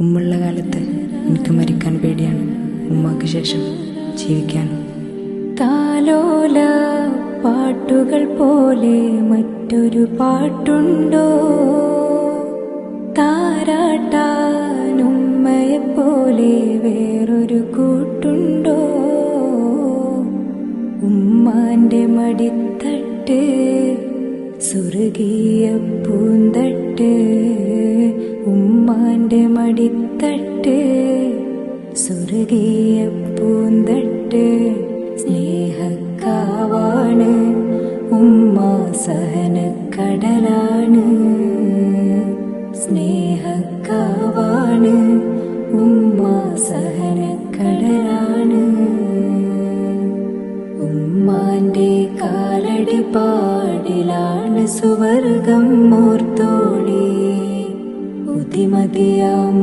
ഉമ്മുള്ള കാലത്ത് എനിക്ക് മരിക്കാൻ പേടിയാണ്, ഉമ്മക്ക് ശേഷം ജീവിക്കാനും. താലോല പാട്ടുകൾ പോലെ മറ്റൊരു പാട്ടുണ്ടോ? താരാട്ടാനുമ്മയെപ്പോലെ വേറൊരു കൂട്ടുണ്ടോ? ഉമ്മാന്റെ മടിത്തട്ട് സ്വർഗീയ പൂന്തട്ട്, ഉമ്മാന്റെ മടിത്തട്ട് സ്വർഗീയ പൂന്തട്ട്. സ്നേഹക്കാവാണ് ഉമ്മ, സഹനക്കടലാണ്. സ്നേഹക്കാവാണ് ഉമ്മ, സഹനക്കടലാണ്. ഉമ്മാന്റെ കാലടി പാടിലാണ് സുവർഗം ഓർത്തോളി. ബുദ്ധിമതിയാം